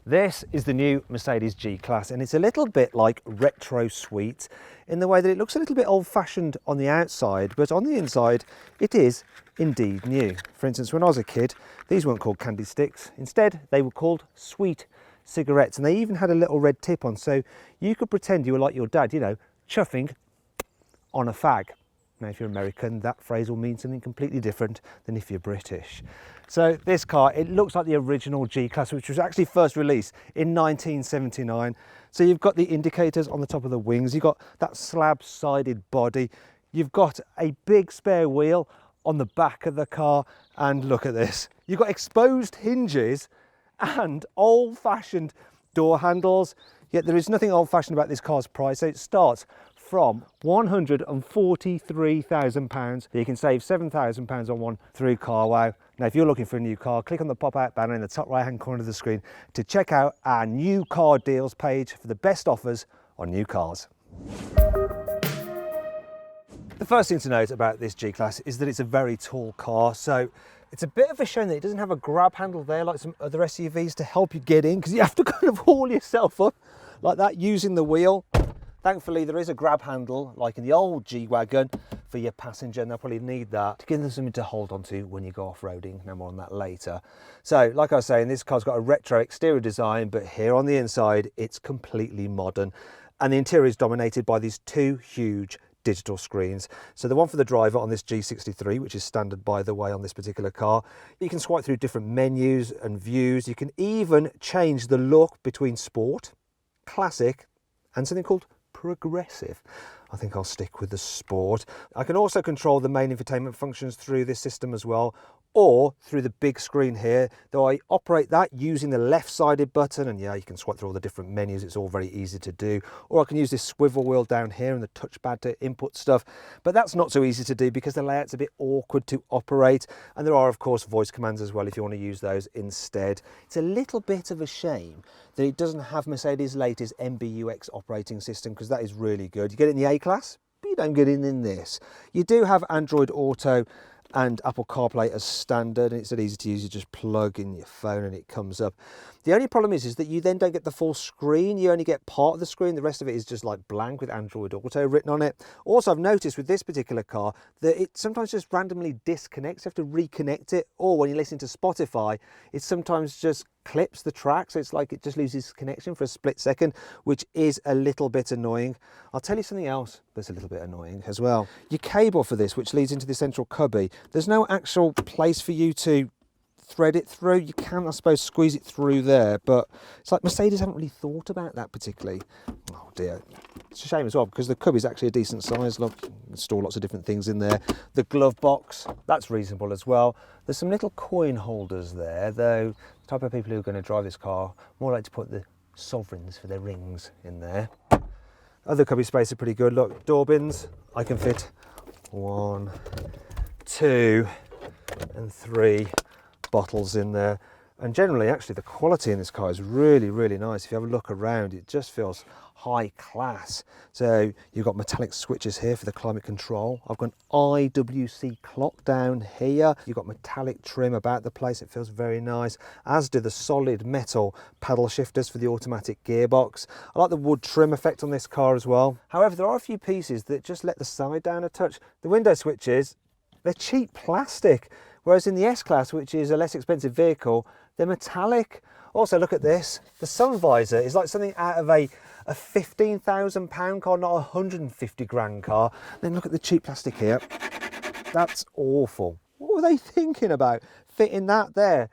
This is the new Mercedes G-Class, and it's a little bit like retro sweet in the way that it looks a little bit old-fashioned on the outside, but on the inside it is indeed new. For instance, when I was a kid, these weren't called candy sticks. Instead, they were called sweet cigarettes, and they even had a little red tip on, so you could pretend you were like your dad, you know, chuffing on a fag. Now, if you're American, that phrase will mean something completely different than if you're British. So this car, it looks like the original G-Class, which was actually first released in 1979. So you've got the indicators on the top of the wings, you've got that slab-sided body, you've got a big spare wheel on the back of the car, and look at this. You've got exposed hinges and old-fashioned door handles, yet there is nothing old-fashioned about this car's price. So it starts from £143,000. You can save £7,000 on one through Carwow. Now, if you're looking for a new car, click on the pop-out banner in the top right-hand corner of the screen to check out our new car deals page for the best offers on new cars. The first thing to note about this G-Class is that it's a very tall car, so it's a bit of a shame that it doesn't have a grab handle there like some other SUVs to help you get in, because you have to kind of haul yourself up like that using the wheel. Thankfully, there is a grab handle, like in the old G-Wagon, for your passenger, and they'll probably need that to give them something to hold on to when you go off-roading. No more on that later. So, like I was saying, this car's got a retro exterior design, but here on the inside, it's completely modern. And the interior is dominated by these two huge digital screens. So the one for the driver on this G63, which is standard, by the way, on this particular car. You can swipe through different menus and views. You can even change the look between sport, classic, and something called progressive. I think I'll stick with the sport. I can also control the main infotainment functions through this system as well, or through the big screen here, though I operate that using the left-sided button, and yeah, you can swipe through all the different menus. It's all very easy to do. Or I can use this swivel wheel down here and the touchpad to input stuff, but that's not so easy to do because the layout's a bit awkward to operate, and there are, of course, voice commands as well if you want to use those instead. It's a little bit of a shame that it doesn't have Mercedes' latest MBUX operating system, because that is really good. You get it in the A-Class, but you don't get it in this. You do have Android Auto and Apple CarPlay as standard, and it's so easy to use. You just plug in your phone and it comes up. The only problem is that you then don't get the full screen. You only get part of the screen. The rest of it is just like blank with Android Auto written on it. Also, I've noticed with this particular car that it sometimes just randomly disconnects. You have to reconnect it, or when you listen to Spotify, it sometimes just clips the track, so it's like it just loses connection for a split second, which is a little bit annoying. I'll tell you something else that's a little bit annoying as well. Your cable for this, which leads into the central cubby, there's no actual place for you to thread it through. You can, I suppose, squeeze it through there, but it's like Mercedes haven't really thought about that particularly. Oh dear. It's a shame as well, because the cubby is actually a decent size. Look, you can store lots of different things in there. The glove box, that's reasonable as well. There's some little coin holders there, though the type of people who are going to drive this car more like to put the sovereigns for their rings in there. Other cubby space are pretty good. Look, door bins, I can fit 1, 2 and 3 bottles in there. And generally, actually, the quality in this car is really, really nice. If you have a look around, it just feels high class. So you've got metallic switches here for the climate control. I've got an IWC clock down here. You've got metallic trim about the place. It feels very nice, as do the solid metal paddle shifters for the automatic gearbox. I like the wood trim effect on this car as well. However, there are a few pieces that just let the side down a touch. The window switches, they're cheap plastic, whereas in the S-Class, which is a less expensive vehicle, they're metallic. Also, look at this. The sun visor is like something out of a £15,000 car, not a 150 grand car. Then look at the cheap plastic here. That's awful. What were they thinking about fitting that there?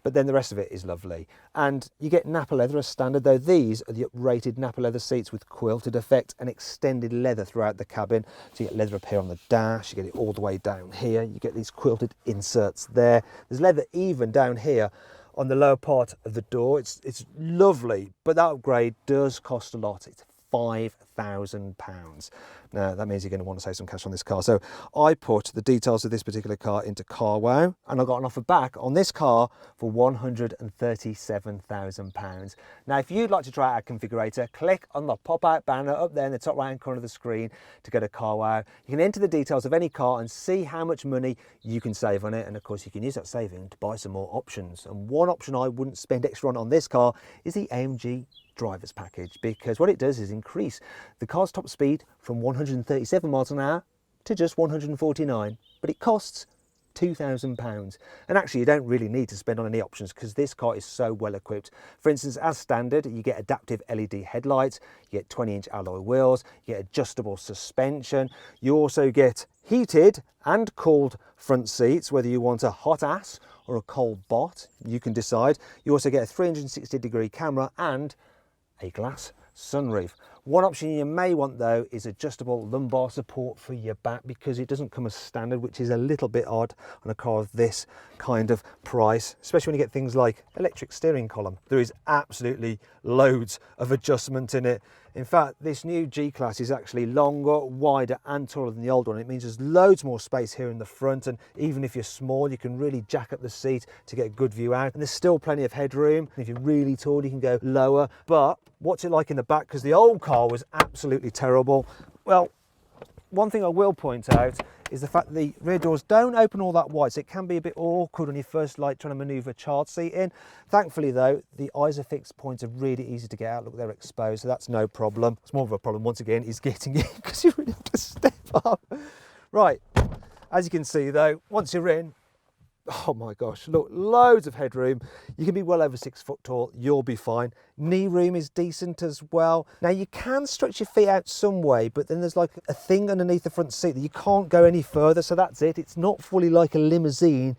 But then the rest of it is lovely. And you get Nappa leather as standard, though these are the uprated Nappa leather seats with quilted effect and extended leather throughout the cabin. So you get leather up here on the dash, you get it all the way down here, you get these quilted inserts there. There's leather even down here on the lower part of the door. It's lovely, but that upgrade does cost a lot. It's £5,000. Now that means you're going to want to save some cash on this car. So I put the details of this particular car into carwow, and I got an offer back on this car for £137,000. Now if you'd like to try out our configurator, click on the pop-out banner up there in the top right hand corner of the screen to go to carwow. You can enter the details of any car and see how much money you can save on it, and of course you can use that saving to buy some more options. And one option I wouldn't spend extra on this car is the AMG driver's package, because what it does is increase the car's top speed from 137 miles an hour to just 149, but it costs £2,000. And actually you don't really need to spend on any options because this car is so well equipped. For instance, as standard, you get adaptive LED headlights, you get 20-inch alloy wheels, you get adjustable suspension, you also get heated and cooled front seats, whether you want a hot ass or a cold bot, you can decide. You also get a 360-degree camera and a glass sunroof. One option you may want though is adjustable lumbar support for your back, because it doesn't come as standard, which is a little bit odd on a car of this kind of price, especially when you get things like electric steering column. There is absolutely loads of adjustment in it. In fact, this new G-Class is actually longer, wider and taller than the old one. It means there's loads more space here in the front, and even if you're small, you can really jack up the seat to get a good view out. And there's still plenty of headroom. If you're really tall, you can go lower. But what's it like in the back? Because the old car was absolutely terrible. Well, one thing I will point out is the fact that the rear doors don't open all that wide, so it can be a bit awkward when you first trying to manoeuvre a child seat in. Thankfully though, the ISOFIX points are really easy to get out. Look, they're exposed, so that's no problem. It's more of a problem once again is getting in, because you really have to step up. Right, as you can see though, once you're in, oh my gosh, look, loads of headroom. You can be well over 6 foot tall, you'll be fine. Knee room is decent as well. Now you can stretch your feet out some way, but then there's like a thing underneath the front seat that you can't go any further, so that's it. It's not fully like a limousine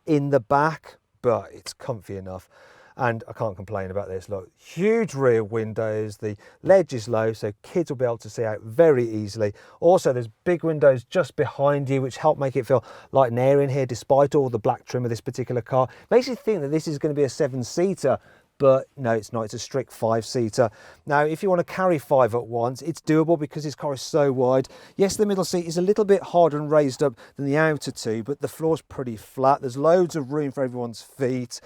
in the back, but it's comfy enough. And I can't complain about this. Look, huge rear windows, the ledge is low, so kids will be able to see out very easily. Also, there's big windows just behind you, which help make it feel light and air in here, despite all the black trim of this particular car. Makes you think that this is going to be a 7-seater, but no, it's not. It's a strict 5-seater. Now, if you want to carry 5 at once, it's doable because this car is so wide. Yes, the middle seat is a little bit harder and raised up than the outer two, but the floor's pretty flat. There's loads of room for everyone's feet.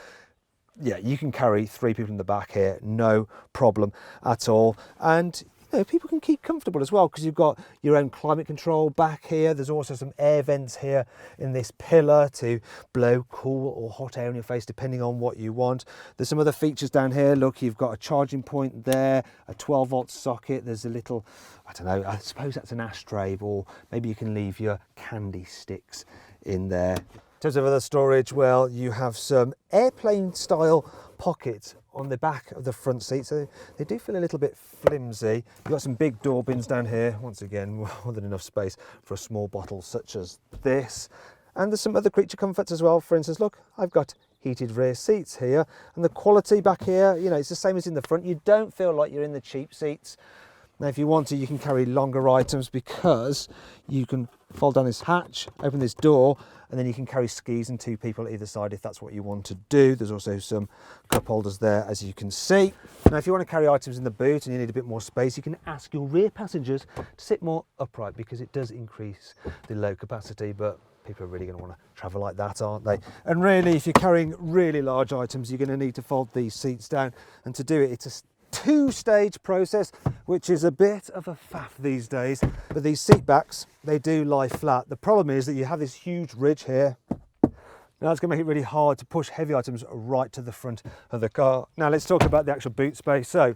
Yeah, you can carry 3 people in the back here, no problem at all. And you know, people can keep comfortable as well, because you've got your own climate control back here. There's also some air vents here in this pillar to blow cool or hot air in your face, depending on what you want. There's some other features down here. Look, you've got a charging point there, a 12-volt socket. There's a little, I don't know, I suppose that's an ashtray, or maybe you can leave your candy sticks in there. In terms of other storage, well, you have some airplane style pockets on the back of the front seat, so they do feel a little bit flimsy. You've got some big door bins down here, once again more than enough space for a small bottle such as this. And there's some other creature comforts as well. For instance, look, I've got heated rear seats here, and the quality back here, you know, it's the same as in the front. You don't feel like you're in the cheap seats. Now if you want to, you can carry longer items, because you can fold down this hatch, open this door, and then you can carry skis and 2 people either side if that's what you want to do. There's also some cup holders there, as you can see. Now if you want to carry items in the boot and you need a bit more space, you can ask your rear passengers to sit more upright, because it does increase the load capacity, but people are really going to want to travel like that, aren't they? And really, if you're carrying really large items, you're going to need to fold these seats down, and to do it, it's a 2-stage process, which is a bit of a faff these days. But these seat backs, they do lie flat. The problem is that you have this huge ridge here. Now it's going to make it really hard to push heavy items right to the front of the car. Now let's talk about the actual boot space. So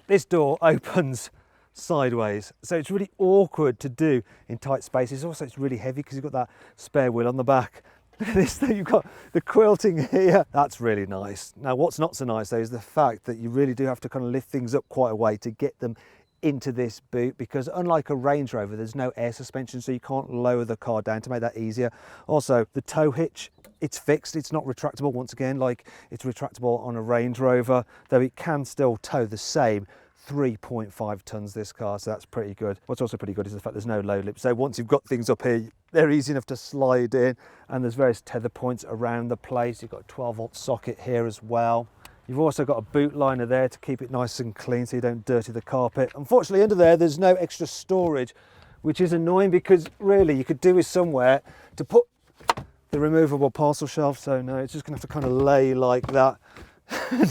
this door opens sideways, so it's really awkward to do in tight spaces. Also, it's really heavy because you've got that spare wheel on the back. This thing, you've got the quilting here. That's really nice. Now what's not so nice though is the fact that you really do have to kind of lift things up quite a way to get them into this boot, because unlike a Range Rover, there's no air suspension, so you can't lower the car down to make that easier. Also, the tow hitch, it's fixed, it's not retractable, once again, like it's retractable on a Range Rover, though it can still tow the same 3.5 tons this car, so that's pretty good. What's also pretty good is the fact there's no low lip, so once you've got things up here, they're easy enough to slide in, and there's various tether points around the place. You've got a 12-volt socket here as well. You've also got a boot liner there to keep it nice and clean so you don't dirty the carpet. Unfortunately, under there's no extra storage, which is annoying because really you could do with somewhere to put the removable parcel shelf. So no, it's just gonna have to kind of lay like that.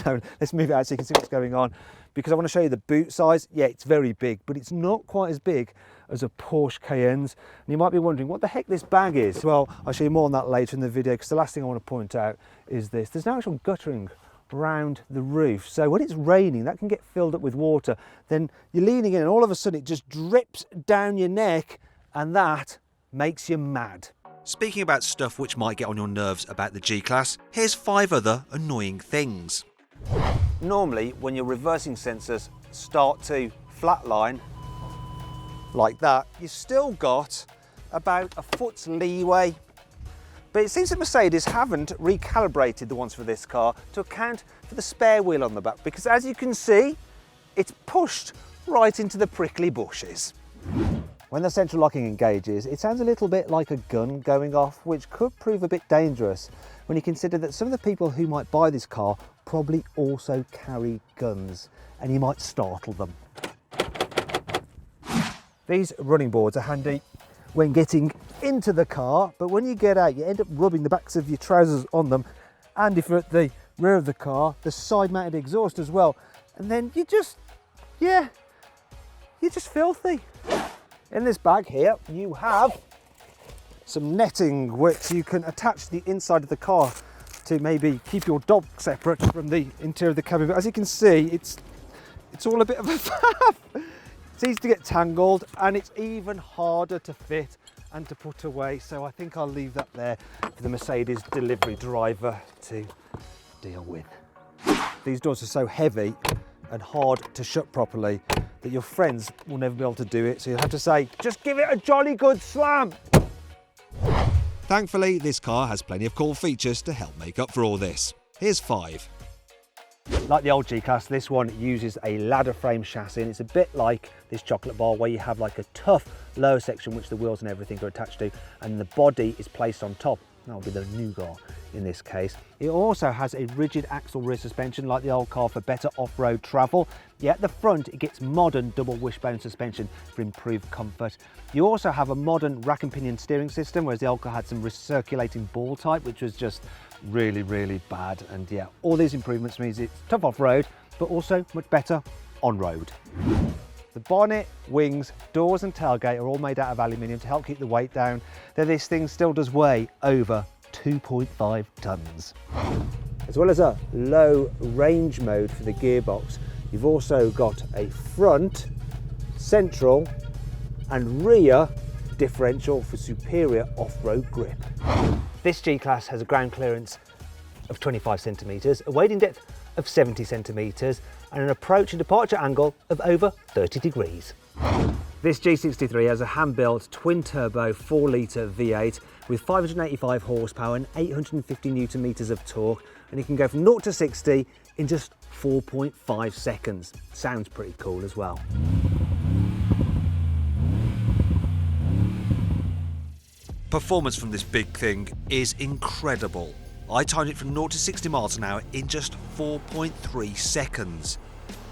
No, let's move it out so you can see what's going on, because I want to show you the boot size. Yeah, it's very big, but it's not quite as big as a Porsche Cayenne's. And you might be wondering what the heck this bag is. Well, I'll show you more on that later in the video, because the last thing I want to point out is this. There's no actual guttering around the roof, so when it's raining that can get filled up with water. Then you're leaning in and all of a sudden it just drips down your neck, and that makes you mad. Speaking about stuff which might get on your nerves about the G-Class, here's 5 other annoying things. Normally when your reversing sensors start to flatline like that, you've still got about a foot's leeway. But it seems that Mercedes haven't recalibrated the ones for this car to account for the spare wheel on the back, because as you can see, it's pushed right into the prickly bushes. When the central locking engages, it sounds a little bit like a gun going off, which could prove a bit dangerous when you consider that some of the people who might buy this car probably also carry guns, and you might startle them. These running boards are handy when getting into the car, but when you get out you end up rubbing the backs of your trousers on them, and if you're at the rear of the car, the side mounted exhaust as well, and then you're just filthy. In this bag here you have some netting which you can attach to the inside of the car to maybe keep your dog separate from the interior of the cabin, but as you can see it's all a bit of a faff. It's easy to get tangled, and it's even harder to fit and to put away, so I think I'll leave that there for the Mercedes delivery driver to deal with. These doors are so heavy and hard to shut properly that your friends will never be able to do it, so you'll have to say, just give it a jolly good slam. Thankfully, this car has plenty of cool features to help make up for all this. Here's 5. Like the old G-Class, this one uses a ladder frame chassis, and it's a bit like this chocolate bar where you have like a tough lower section which the wheels and everything are attached to, and the body is placed on top. That'll be the nougat in this case. It also has a rigid axle rear suspension like the old car for better off-road travel. Yet at the front it gets modern double wishbone suspension for improved comfort. You also have a modern rack and pinion steering system, whereas the old car had some recirculating ball type, which was just really bad. And yeah, all these improvements means it's tough off-road, but also much better on-road. The bonnet, wings, doors and tailgate are all made out of aluminium to help keep the weight down, though this thing still does weigh over 2.5 tonnes. As well as a low range mode for the gearbox, you've also got a front, central and rear differential for superior off-road grip. This G-Class has a ground clearance of 25 centimetres, a wading depth of 70 centimetres and an approach and departure angle of over 30 degrees. This G63 has a hand-built twin-turbo 4-litre V8 with 585 horsepower and 850 newton meters of torque, and it can go from 0 to 60 in just 4.5 seconds. Sounds pretty cool as well. Performance from this big thing is incredible. I timed it from 0 to 60 miles an hour in just 4.3 seconds.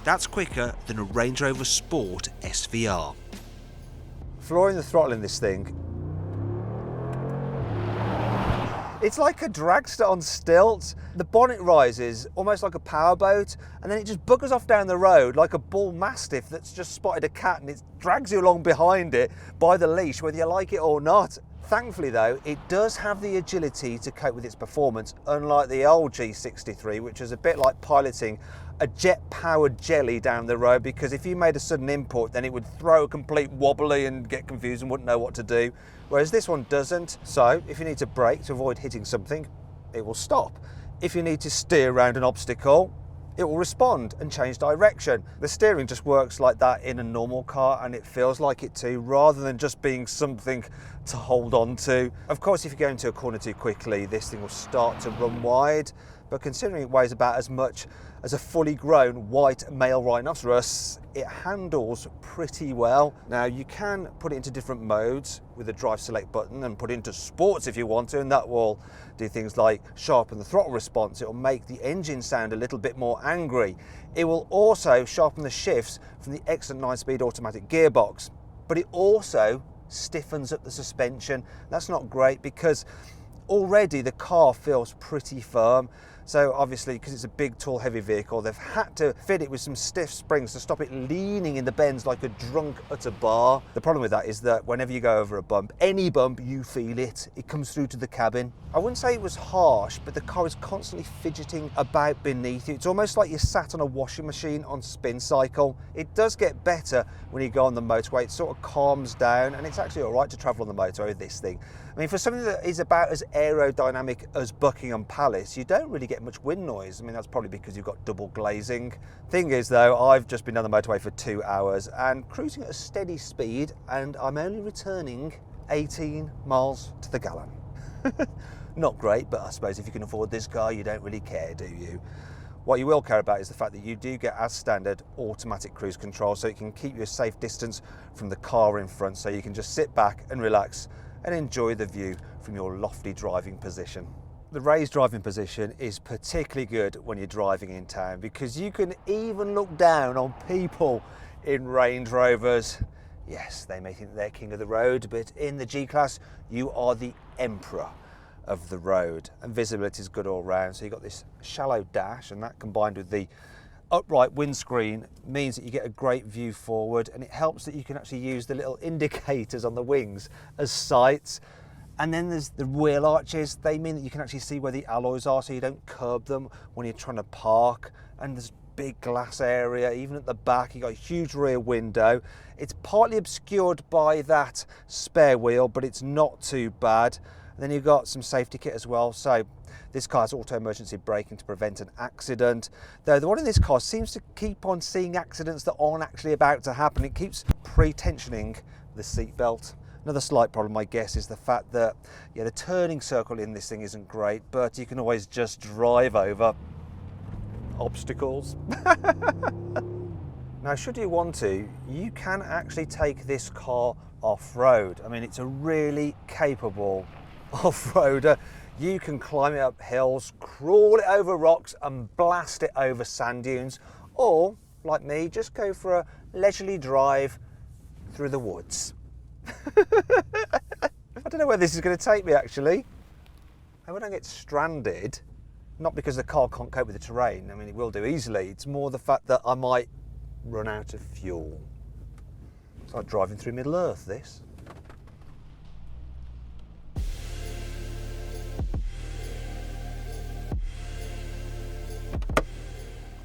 That's quicker than a Range Rover Sport SVR. Flooring the throttle in this thing, it's like a dragster on stilts. The bonnet rises almost like a powerboat, and then it just buggers off down the road like a bull mastiff that's just spotted a cat, and it drags you along behind it by the leash, whether you like it or not. Thankfully though, it does have the agility to cope with its performance, unlike the old G63, which is a bit like piloting a jet-powered jelly down the road, because if you made a sudden import, then it would throw a complete wobbly and get confused and wouldn't know what to do, whereas this one doesn't. So if you need to brake to avoid hitting something, it will stop. If you need to steer around an obstacle, it will respond and change direction. The steering just works like that in a normal car, and it feels like it too, rather than just being something to hold on to. Of course, if you go into a corner too quickly, this thing will start to run wide, but considering it weighs about as much as a fully grown white male rhinoceros, it handles pretty well. Now you can put it into different modes with the drive select button and put it into sports if you want to, and that will do things like sharpen the throttle response. It will make the engine sound a little bit more angry. It will also sharpen the shifts from the excellent 9-speed automatic gearbox, but it also stiffens up the suspension. That's not great because already the car feels pretty firm. So obviously, because it's a big, tall, heavy vehicle, they've had to fit it with some stiff springs to stop it leaning in the bends like a drunk at a bar. The problem with that is that whenever you go over a bump, any bump, you feel it. It comes through to the cabin. I wouldn't say it was harsh, but the car is constantly fidgeting about beneath you. It's almost like you're sat on a washing machine on spin cycle. It does get better when you go on the motorway. It sort of calms down, and it's actually all right to travel on the motorway with this thing. I mean, for something that is about as aerodynamic as Buckingham Palace, you don't really get much wind noise. I mean, that's probably because you've got double glazing. Thing is though, I've just been on the motorway for 2 hours and cruising at a steady speed, and I'm only returning 18 miles to the gallon. Not great, but I suppose if you can afford this car, you don't really care, do you? What you will care about is the fact that you do get, as standard, automatic cruise control, so it can keep you a safe distance from the car in front, so you can just sit back and relax and enjoy the view from your lofty driving position. The raised driving position is particularly good when you're driving in town because you can even look down on people in Range Rovers. Yes, they may think they're king of the road, but in the G-Class, you are the emperor of the road, and visibility is good all round. So you've got this shallow dash, and that combined with the upright windscreen means that you get a great view forward, and it helps that you can actually use the little indicators on the wings as sights. And then there's the wheel arches. They mean that you can actually see where the alloys are, so you don't curb them when you're trying to park. And there's big glass area, even at the back. You've got a huge rear window. It's partly obscured by that spare wheel, but it's not too bad. And then you've got some safety kit as well. So this car has auto emergency braking to prevent an accident. Though the one in this car seems to keep on seeing accidents that aren't actually about to happen. It keeps pre-tensioning the seatbelt. Another slight problem, I guess, is the fact that the turning circle in this thing isn't great, but you can always just drive over obstacles. Now, should you want to, you can actually take this car off-road. I mean, it's a really capable off-roader. You can climb it up hills, crawl it over rocks and blast it over sand dunes, or, like me, just go for a leisurely drive through the woods. I don't know where this is going to take me, actually. I hope I don't get stranded, not because the car can't cope with the terrain. I mean, it will do easily. It's more the fact that I might run out of fuel. It's like driving through Middle Earth, this.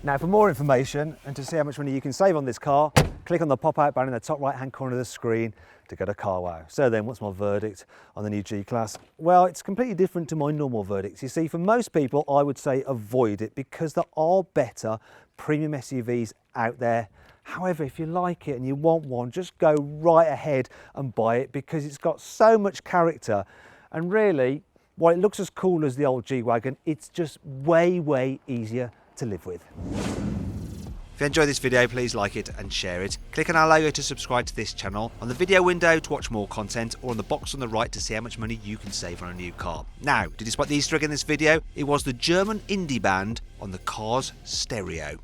Now, for more information and to see how much money you can save on this car, click on the pop-out banner in the top right-hand corner of the screen to go to carwow. So then, what's my verdict on the new G-Class? Well, it's completely different to my normal verdicts. You see, for most people, I would say avoid it because there are better premium SUVs out there. However, if you like it and you want one, just go right ahead and buy it because it's got so much character. And really, while it looks as cool as the old G-Wagon, it's just way, way easier to live with. If you enjoyed this video, please like it and share it. Click on our logo to subscribe to this channel, on the video window to watch more content, or on the box on the right to see how much money you can save on a new car. Now, did you spot the Easter egg in this video? It was the German indie band on the car's stereo.